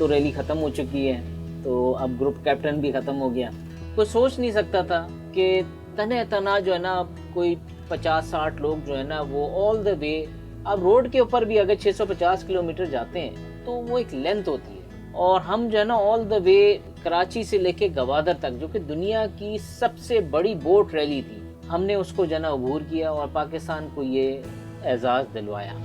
तो रैली ख़त्म हो चुकी है, तो अब ग्रुप कैप्टन भी ख़त्म हो गया। कोई सोच नहीं सकता था कि तने तना जो है ना कोई 50-60 लोग जो है ना वो ऑल द वे, अब रोड के ऊपर भी अगर 650 किलोमीटर जाते हैं तो वो एक लेंथ होती है, और हम जो है ना ऑल द वे कराची से लेके गवादर तक, जो कि दुनिया की सबसे बड़ी बोट रैली थी, हमने उसको जो है ना अबूर किया और पाकिस्तान को ये एजाज़ दिलवाया।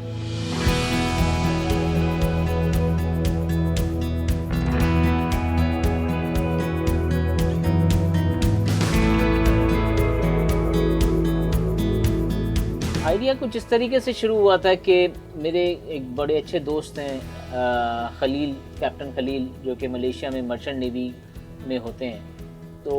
आइडिया कुछ इस तरीके से शुरू हुआ था कि मेरे एक बड़े अच्छे दोस्त हैं खलील, कैप्टन खलील, जो कि मलेशिया में मर्चेंट नेवी में होते हैं। तो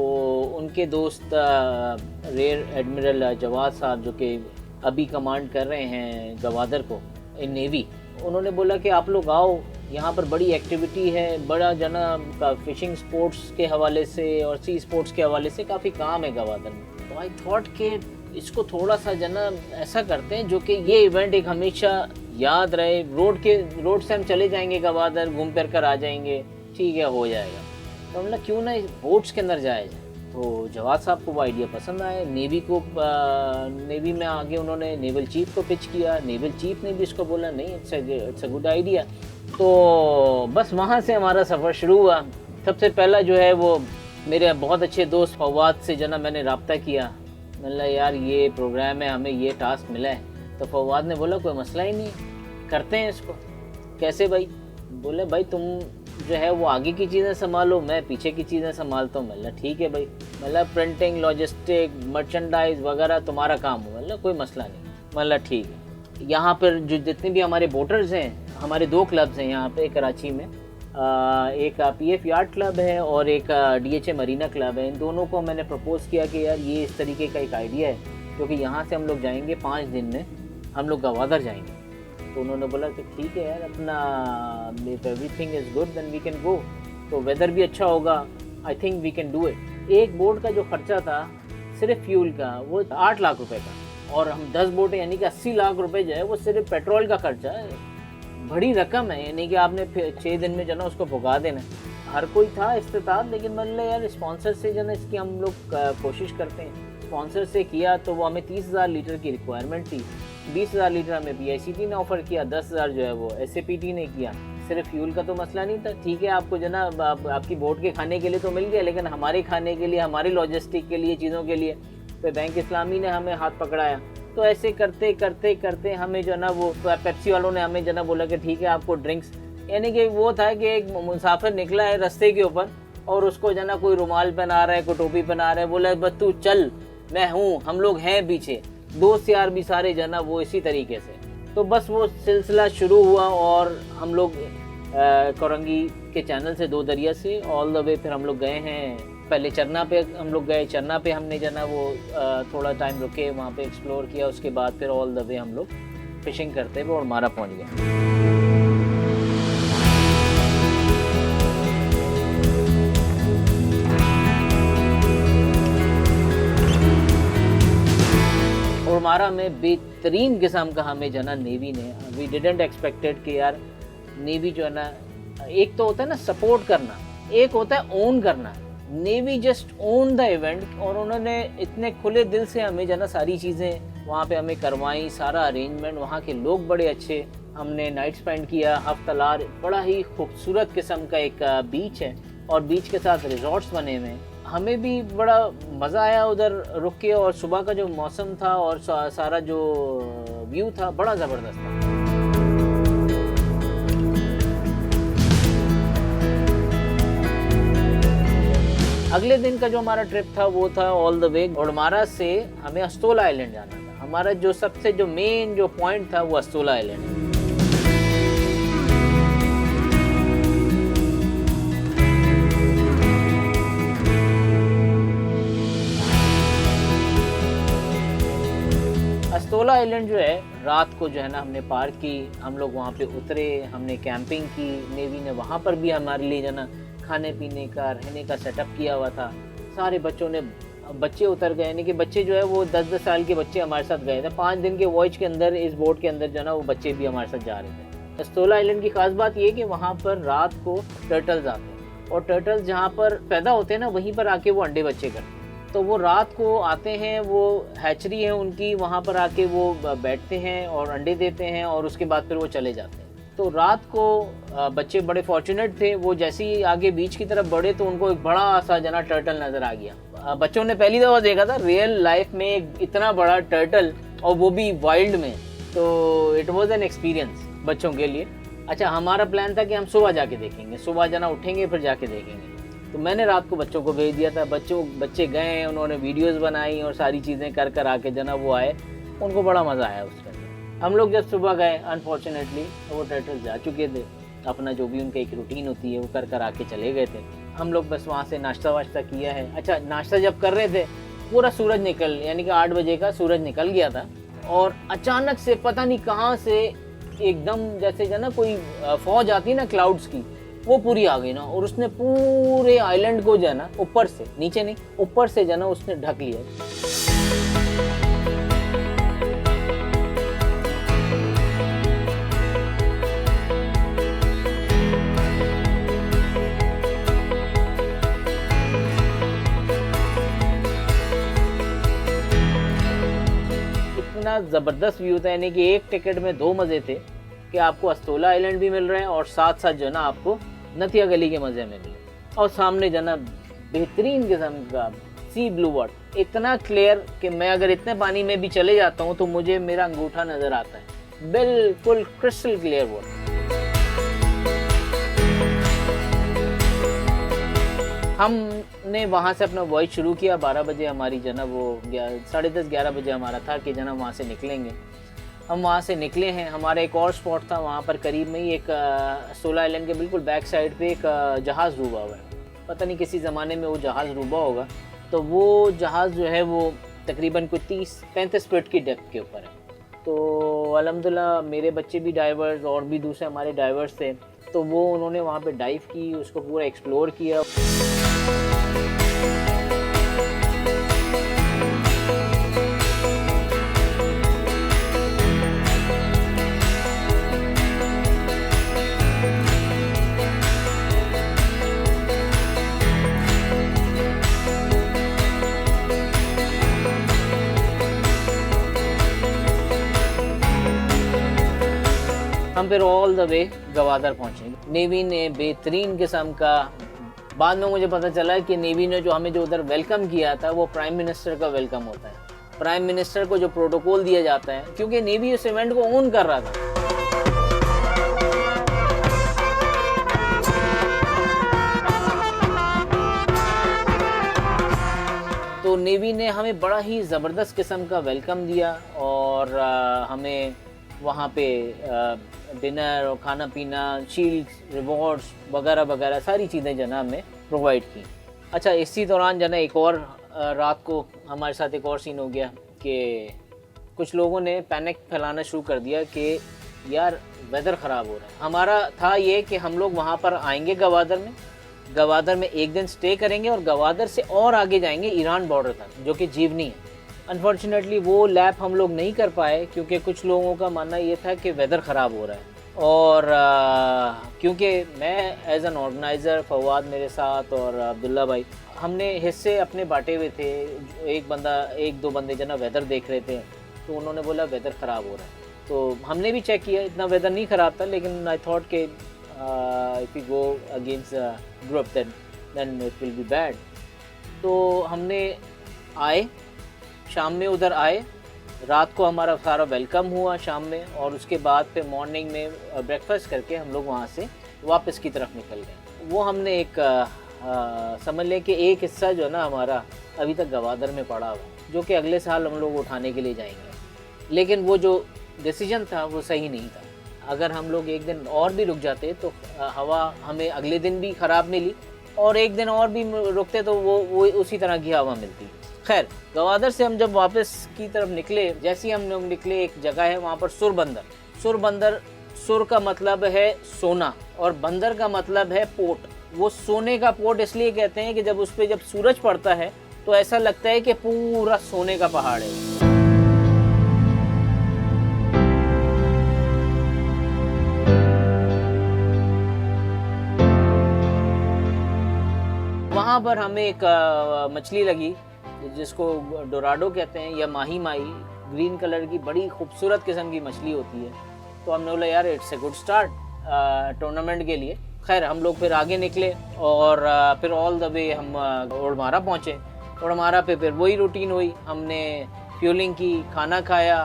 उनके दोस्त रेयर एडमिरल जवाद साहब, जो कि अभी कमांड कर रहे हैं गवादर को इन नेवी, उन्होंने बोला कि आप लोग आओ, यहाँ पर बड़ी एक्टिविटी है, बड़ा जना फिशिंग स्पोर्ट्स के हवाले से और सी स्पोर्ट्स के हवाले से काफ़ी काम है गवादर में। तो आई थॉट कि इसको थोड़ा सा जना ऐसा करते हैं जो कि ये इवेंट एक हमेशा याद रहे। रोड से हम चले जाएंगे गवादर, घूम फिर कर आ जाएंगे, ठीक है, हो जाएगा। तो हमने क्यों ना बोट्स के अंदर जाया जाए। तो जवाद साहब को वो आइडिया पसंद आया। नेवी में आगे उन्होंने नेवल चीफ को पिच किया, नेवल चीफ ने भी इसको बोला नहीं, इट्स अ गुड आइडिया। तो बस वहाँ से हमारा सफ़र शुरू हुआ। सबसे पहला जो है वो मेरे बहुत अच्छे दोस्त फवाद से जना मैंने रब्ता किया, मतलब यार ये प्रोग्राम है, हमें ये टास्क मिला है। तो फवाद ने बोला कोई मसला ही नहीं है, करते हैं इसको। कैसे भाई? बोले भाई तुम जो है वो आगे की चीज़ें संभालो, मैं पीछे की चीज़ें संभालता हूँ। मतलब ठीक है भाई, मतलब प्रिंटिंग, लॉजिस्टिक, मर्चेंडाइज वगैरह तुम्हारा काम हो। मतलब कोई मसला नहीं, मतलब ठीक है। यहाँ पर जो जितने भी हमारे वोटर्स हैं, हमारे 2 क्लब्स हैं यहाँ पे कराची में, एक PF यार्ड क्लब है और एक DHA मरीना क्लब है। इन दोनों को मैंने प्रपोज़ किया कि यार ये इस तरीके का एक आइडिया है, क्योंकि यहाँ से हम लोग जाएंगे 5 दिन में, हम लोग गवादर जाएंगे। तो उन्होंने बोला कि ठीक है यार, अपना if everything is good then we can go. तो वेदर भी अच्छा होगा, I think we can do it. एक बोट का जो खर्चा था सिर्फ फ्यूल का वो 8 लाख रुपए का, और हम 10 बोटें यानी कि 80 लाख रुपए जो है वो सिर्फ पेट्रोल का खर्चा है। बड़ी रकम है, यानी कि आपने 6 दिन में जो ना उसको भुगा देना। हर कोई था इस्तेताब, लेकिन मतलब यार स्पॉन्सर से जो ना इसकी हम लोग कोशिश करते हैं। स्पॉन्सर से किया तो वो हमें 30,000 लीटर की रिक्वायरमेंट थी, 20,000 लीटर हमें PICT ने ऑफ़र किया, 10,000 जो है वो SAPT ने किया। सिर्फ फ्यूल का तो मसला नहीं था, ठीक है आपको जो ना आपकी बोट के खाने के लिए तो मिल गया, लेकिन हमारे खाने के लिए, हमारे लॉजिस्टिक के लिए, चीज़ों के लिए तो बैंक इस्लामी ने हमें हाथ पकड़ाया। तो ऐसे करते करते करते हमें जो ना वो पेप्सी वालों ने हमें जो ना बोला कि ठीक है आपको ड्रिंक्स, यानी कि वो था कि एक मुसाफिर निकला है रास्ते के ऊपर और उसको जो ना कोई रुमाल पहना रहा है, कोई टोपी पहना रहा है, बोला बस तू चल, मैं हूँ, हम लोग हैं पीछे। दोस्त यार भी सारे जो ना वो इसी तरीके से। तो बस वो सिलसिला शुरू हुआ और हम लोग कोरंगी के चैनल से 2 दरिया से ऑल द वे फिर हम लोग गए हैं। पहले चरना पे हम लोग गए, चरना पे हमने जना वो थोड़ा टाइम रुके, वहाँ पे एक्सप्लोर किया। उसके बाद फिर ऑल द वे हम लोग फिशिंग करते हुए और मारा पहुँच गए। और मारा में बेहतरीन किस्म का हमें जना नेवी ने, वी डिडंट एक्सपेक्टेड कि यार नेवी जो है ना, एक तो होता है ना सपोर्ट करना, एक होता है ओन करना। Navy just own the event, और उन्होंने इतने खुले दिल से हमें जना सारी चीज़ें वहाँ पे हमें करवाई, सारा अरेंजमेंट। वहाँ के लोग बड़े अच्छे, हमने नाइट स्पेंड किया हफ्तलार। बड़ा ही खूबसूरत किस्म का एक बीच है और बीच के साथ रिजॉर्ट्स बने हुए हैं। हमें भी बड़ा मज़ा आया उधर रुक के, और सुबह का जो मौसम था और सारा जो व्यू था बड़ा ज़बरदस्त था। अगले दिन का जो हमारा ट्रिप था वो था ऑल द वे घोड़मारा से हमें अस्तोला आइलैंड जाना था। हमारा जो सबसे जो मेन जो पॉइंट था वो अस्तोला आइलैंड है। अस्तोला आइलैंड जो है रात को जो है ना हमने पार की, हम लोग वहाँ पे उतरे, हमने कैंपिंग की। नेवी ने वहाँ पर भी हमारे लिए जो ना खाने पीने का, रहने का सेटअप किया हुआ था। सारे बच्चे उतर गए, यानी कि बच्चे जो है वो 10-10 साल के बच्चे हमारे साथ गए थे। 5 दिन के वॉयज के अंदर इस बोट के अंदर जो है ना वो बच्चे भी हमारे साथ जा रहे थे। एस्तोला आइलैंड की खास बात ये है कि वहाँ पर रात को टर्टल्स आते हैं और टर्टल्स जहाँ पर पैदा होते हैं ना वहीं पर आके वो अंडे बच्चे करते हैं। तो वो रात को आते हैं, वो हैचरी है उनकी, वहाँ पर आके वो बैठते हैं और अंडे देते हैं और उसके बाद फिर वो चले जाते हैं। तो रात को बच्चे बड़े फॉर्चुनेट थे, वो जैसे ही आगे बीच की तरफ बढ़े तो उनको एक बड़ा सा जना टर्टल नज़र आ गया। बच्चों ने पहली दफ़ा देखा था रियल लाइफ में एक इतना बड़ा टर्टल, और वो भी वाइल्ड में। तो इट वॉज एन एक्सपीरियंस बच्चों के लिए। अच्छा, हमारा प्लान था कि हम सुबह जाके देखेंगे, सुबह जना उठेंगे फिर जाके देखेंगे। तो मैंने रात को बच्चों को भेज दिया था, बच्चे गए, उन्होंने वीडियोस बनाई और सारी चीज़ें कर आके जना वो आए, उनको बड़ा मज़ा आया उसमें। हम लोग जब सुबह गए अनफॉर्चुनेटली वो टर्टल्स जा चुके थे, अपना जो भी उनका एक रूटीन होती है वो कर आके चले गए थे। हम लोग बस वहाँ से नाश्ता वाश्ता किया है। अच्छा, नाश्ता जब कर रहे थे पूरा सूरज यानी कि 8 बजे का सूरज निकल गया था और अचानक से पता नहीं कहाँ से एकदम जैसे जो ना कोई फौज आती है ना क्लाउड्स की, वो पूरी आ गई ना, और उसने पूरे आइलैंड को जो है ना ऊपर से, नीचे नहीं ऊपर से जो है ना उसने ढक लिया। इतना ज़बरदस्त व्यू था, यानी कि एक टिकट में 2 मज़े थे कि आपको एस्तोला आइलैंड भी मिल रहे हैं और साथ साथ जो है ना आपको नथिया गली के मज़े में मिले, और सामने जो है ना बेहतरीन किस्म का सी ब्लू वाटर, इतना क्लियर कि मैं अगर इतने पानी में भी चले जाता हूँ तो मुझे मेरा अंगूठा नज़र आता है, बिल्कुल क्रिस्टल क्लियर वाटर। हमने वहाँ से अपना वॉयज शुरू किया। 12 बजे हमारी जना वो 10:30-11 बजे हमारा था कि जना वहाँ से निकलेंगे। हम वहाँ से निकले हैं। हमारा एक और स्पॉट था वहाँ पर करीब में ही, एक एस्तोला आइलैंड के बिल्कुल बैक साइड पे एक जहाज़ डूबा हुआ है। पता नहीं किसी ज़माने में वो जहाज़ डूबा होगा। तो वो जहाज़ जो है वो तकरीबन कोई 30-35 फीट की डेप्थ के ऊपर है। तो अल्हम्दुलिल्लाह मेरे बच्चे भी डाइवर्स और भी दूसरे हमारे डाइवर्स थे, तो वो उन्होंने वहाँ पे डाइव की, उसको पूरा एक्सप्लोर किया। हम फिर ऑल द वे गवादर पहुँचे। नेवी ने बेहतरीन किस्म का, बाद में मुझे पता चला कि नेवी ने जो हमें जो उधर वेलकम किया था वो प्राइम मिनिस्टर का वेलकम होता है। प्राइम मिनिस्टर को जो प्रोटोकॉल दिया जाता है, क्योंकि नेवी उस इवेंट को ओन कर रहा था। तो नेवी ने हमें बड़ा ही ज़बरदस्त किस्म का वेलकम दिया और हमें वहाँ पे डिनर और खाना पीना, शील्ड्स, रिवॉर्ड्स वगैरह वगैरह सारी चीज़ें जना हमें प्रोवाइड की। अच्छा, इसी दौरान जना एक और रात को हमारे साथ एक और सीन हो गया कि कुछ लोगों ने पैनिक फैलाना शुरू कर दिया कि यार वेदर ख़राब हो रहा है। हमारा था ये कि हम लोग वहाँ पर आएंगे गवादर में एक दिन स्टे करेंगे और गवादर से और आगे जाएंगे ईरान बॉर्डर तक, जो कि जीवनी है। अनफॉर्चुनेटली वो लैप हम लोग नहीं कर पाए क्योंकि कुछ लोगों का मानना ये था कि वेदर ख़राब हो रहा है। और क्योंकि मैं एज एन ऑर्गेनाइज़र, फवाद मेरे साथ और अब्दुल्ला भाई, हमने हिस्से अपने बांटे हुए थे। एक दो बंदे जना वेदर देख रहे थे, तो उन्होंने बोला वेदर ख़राब हो रहा है। तो हमने भी चेक किया, इतना वेदर नहीं ख़राब था, लेकिन आई थॉट कि if you go against group then it will be bad. तो हमने आए, शाम में उधर आए, रात को हमारा सारा वेलकम हुआ शाम में, और उसके बाद फिर मॉर्निंग में ब्रेकफास्ट करके हम लोग वहाँ से वापस की तरफ निकल गए। वो हमने एक समझ लें कि एक हिस्सा जो है ना हमारा अभी तक गवादर में पड़ा हुआ, जो कि अगले साल हम लोग उठाने के लिए जाएंगे। लेकिन वो जो डिसीजन था वो सही नहीं था। अगर हम लोग एक दिन और भी रुक जाते तो हवा हमें अगले दिन भी ख़राब मिली, और एक दिन और भी रुकते तो वो उसी तरह की हवा मिलती। खैर, गवादर से हम जब वापस की तरफ निकले, जैसे ही हम लोग निकले, एक जगह है वहाँ पर सुरबंदर। सुर का मतलब है सोना और बंदर का मतलब है पोर्ट। वो सोने का पोर्ट इसलिए कहते हैं कि जब सूरज पड़ता है तो ऐसा लगता है कि पूरा सोने का पहाड़ है। वहाँ पर हमें एक मछली लगी जिसको डोराडो कहते हैं या माही माही, ग्रीन कलर की बड़ी खूबसूरत किस्म की मछली होती है। तो हमने बोला यार it's a good start tournament के लिए। खैर हम लोग फिर आगे निकले और फिर ऑल द वे हम ओडमारा पहुँचे। ओडमारा पे फिर वही रूटीन हुई, हमने फ्यूलिंग की, खाना खाया।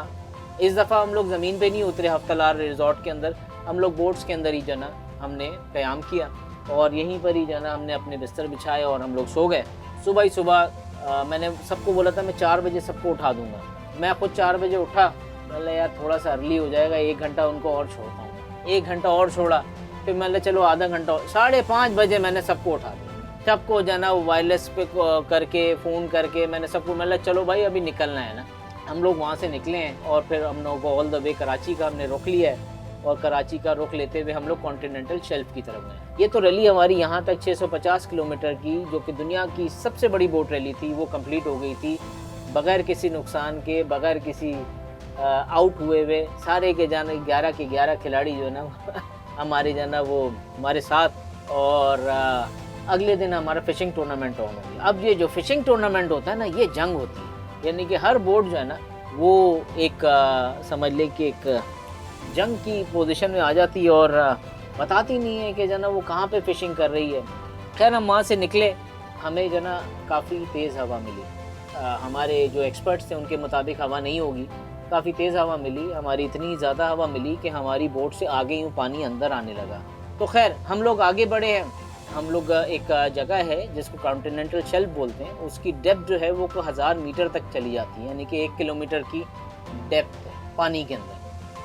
इस दफ़ा हम लोग ज़मीन पे नहीं उतरे हफ्तालार रिजॉर्ट के अंदर, हम लोग बोट्स के अंदर ही जना हमने क़याम किया और यहीं पर ही जना हमने अपने बिस्तर बिछाए और हम लोग सो गए। सुबह ही सुबह मैंने सबको बोला था मैं 4 बजे सबको उठा दूँगा। मैं खुद 4 बजे उठा, मैंने यार थोड़ा सा अर्ली हो जाएगा, 1 घंटा उनको और छोड़ता हूँ। 1 घंटा और छोड़ा, फिर मैंने चलो आधा घंटा, 5:30 बजे मैंने सबको उठा दिया। सबको जाना वायरलेस पे करके फ़ोन करके मैंने सबको, मतलब चलो भाई अभी निकलना है ना। हम लोग वहाँ से निकले हैं और फिर हम लोग को ऑल द वे कराची का हमने रुख लिया है और कराची का रुख लेते हुए हम लोग कॉन्टिनेंटल शेल्फ की तरफ गए। ये तो रैली हमारी यहाँ तक 650 किलोमीटर की, जो कि दुनिया की सबसे बड़ी बोट रैली थी, वो कंप्लीट हो गई थी बग़ैर किसी नुकसान के, बग़ैर किसी आउट हुए सारे के जाना 11 के 11 खिलाड़ी जो है ना हमारे जाना वो हमारे साथ। और अगले दिन हमारा फ़िशिंग टूर्नामेंट ऑन हो गया। अब ये जो फ़िशिंग टूर्नामेंट होता है ना, ये जंग होती है, यानी कि हर बोट जो है ना वो एक समझ ले कि एक जंग की पोजीशन में आ जाती है और बताती नहीं है कि जना वो कहाँ पे फ़िशिंग कर रही है। खैर हम वहाँ से निकले, हमें जना काफ़ी तेज़ हवा मिली। हमारे जो एक्सपर्ट्स थे उनके मुताबिक हवा नहीं होगी, काफ़ी तेज़ हवा मिली। हमारी इतनी ज़्यादा हवा मिली कि हमारी बोट से आगे यूँ पानी अंदर आने लगा। तो खैर हम लोग आगे बढ़े हैं। हम लोग एक जगह है जिसको कॉन्टिनेंटल शेल्फ बोलते हैं, उसकी डेप्थ जो है वो 1000 मीटर तक चली जाती है, यानी कि 1 किलोमीटर की डेप्थ है पानी के अंदर।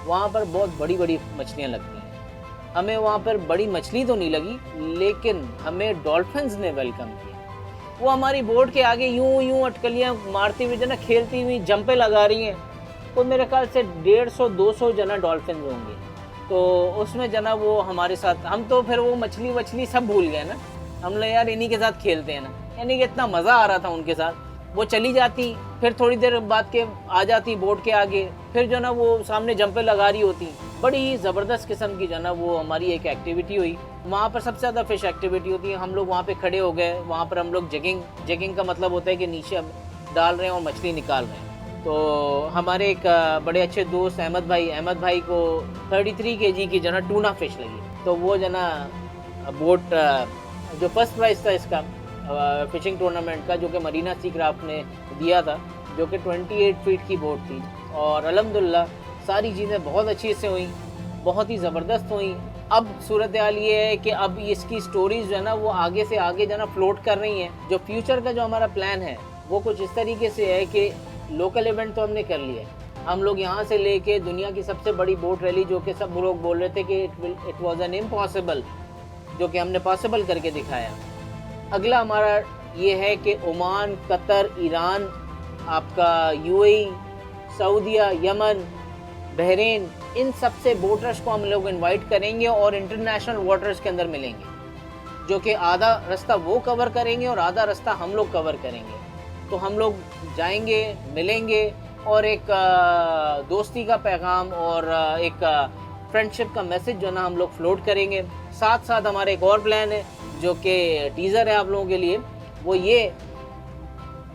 वहाँ पर बहुत बड़ी बड़ी मछलियाँ लगती हैं। हमें वहाँ पर बड़ी मछली तो नहीं लगी, लेकिन हमें डॉल्फिन्स ने वेलकम किया। वो हमारी बोट के आगे यूं अटकलियाँ मारती हुई जना खेलती हुई जंपे लगा रही हैं। तो मेरे ख्याल से 150-200 जना डॉल्फिन होंगे। तो उसमें जना वो हमारे साथ, हम तो फिर वो मछली सब भूल गए ना, हम लोग यार इन्हीं के साथ खेलते हैं ना, यानी कि इतना मज़ा आ रहा था उनके साथ। वो चली जाती, फिर थोड़ी देर बाद के आ जाती बोट के आगे, फिर जो ना वो सामने जंपे लगा रही होती। बड़ी ज़बरदस्त किस्म की जो ना वो हमारी एक एक्टिविटी हुई। वहाँ पर सबसे ज़्यादा फ़िश एक्टिविटी होती है। हम लोग वहाँ पे खड़े हो गए, वहाँ पर हम लोग जगिंग का मतलब होता है कि नीचे डाल रहे हैं और मछली निकाल रहे हैं। तो हमारे एक बड़े अच्छे दोस्त अहमद भाई को 33 kg की जना टूना फ़िश लगी। तो वो जना बोट जो फर्स्ट प्राइज़ था इसका फ़िशिंग टूर्नामेंट का, जो कि मरीना सी क्राफ्ट ने दिया था, जो कि 28 फीट की बोट थी। और अल्हम्दुलिल्लाह सारी चीज़ें बहुत अच्छी से हुई, बहुत ही ज़बरदस्त हुई। अब सूरत हाल ये है कि अब इसकी स्टोरीज़ जो है ना वो आगे से आगे जो है ना फ्लोट कर रही हैं। जो फ्यूचर का जो हमारा प्लान है वो कुछ इस तरीके से है कि लोकल इवेंट तो हमने कर लिया है। हम लोग यहाँ से लेके दुनिया की सबसे बड़ी बोट रैली, जो कि सब लोग बोल रहे थे कि इट वाज एन इम्पॉसिबल, जो कि हमने पॉसिबल करके दिखाया। अगला हमारा ये है कि ओमान, कतर, ईरान, आपका यूएई, सऊदीया, यमन, बहरीन, इन सब से बोटर्स को हम लोग इनवाइट करेंगे और इंटरनेशनल वाटर्स के अंदर मिलेंगे, जो कि आधा रास्ता वो कवर करेंगे और आधा रास्ता हम लोग कवर करेंगे। तो हम लोग जाएंगे, मिलेंगे और एक दोस्ती का पैगाम और एक फ्रेंडशिप का मैसेज जो ना हम लोग फ्लोट करेंगे। साथ साथ हमारा एक और प्लान है जो कि टीज़र है आप लोगों के लिए, वो ये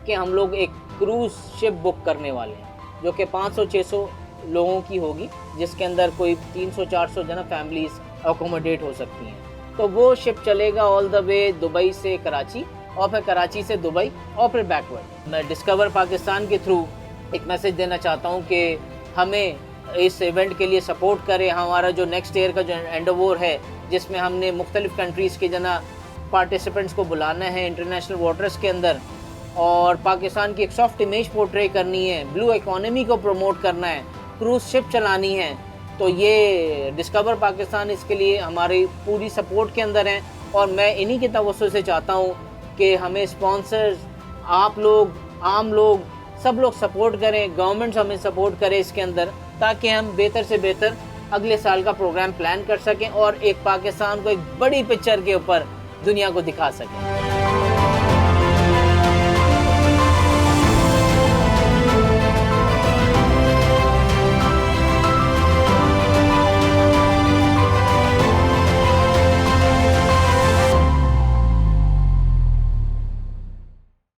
कि हम लोग एक क्रूज़ शिप बुक करने वाले हैं, जो कि 500-600 लोगों की होगी, जिसके अंदर कोई 300-400 जना फैमिलीज़ अकोमोडेट हो सकती हैं। तो वो शिप चलेगा ऑल द वे दुबई से कराची और फिर कराची से दुबई और फिर बैकवर्ड। मैं डिस्कवर पाकिस्तान के थ्रू एक मैसेज देना चाहता हूँ कि हमें इस इवेंट के लिए सपोर्ट करें। हमारा जो नेक्स्ट ईयर का जो एंडोवर है, जिसमें हमने मुख्तलिफ़ कंट्रीज़ के जना पार्टिसिपेंट्स को बुलाना है इंटरनेशनल वाटर्स के अंदर, और पाकिस्तान की एक सॉफ्ट इमेज पोर्ट्रे करनी है, ब्लू इकोनॉमी को प्रमोट करना है, क्रूज़ शिप चलानी है। तो ये डिस्कवर पाकिस्तान इसके लिए हमारी पूरी सपोर्ट के अंदर है। और मैं इन्हीं के तवज्जो से चाहता हूँ कि हमें स्पॉन्सर्स, आप लोग, आम लोग, सब लोग सपोर्ट करें, गवर्नमेंट्स हमें सपोर्ट करें इसके अंदर, ताकि हम बेहतर से बेहतर अगले साल का प्रोग्राम प्लान कर सकें और एक पाकिस्तान को एक बड़ी पिक्चर के ऊपर दुनिया को दिखा सकें।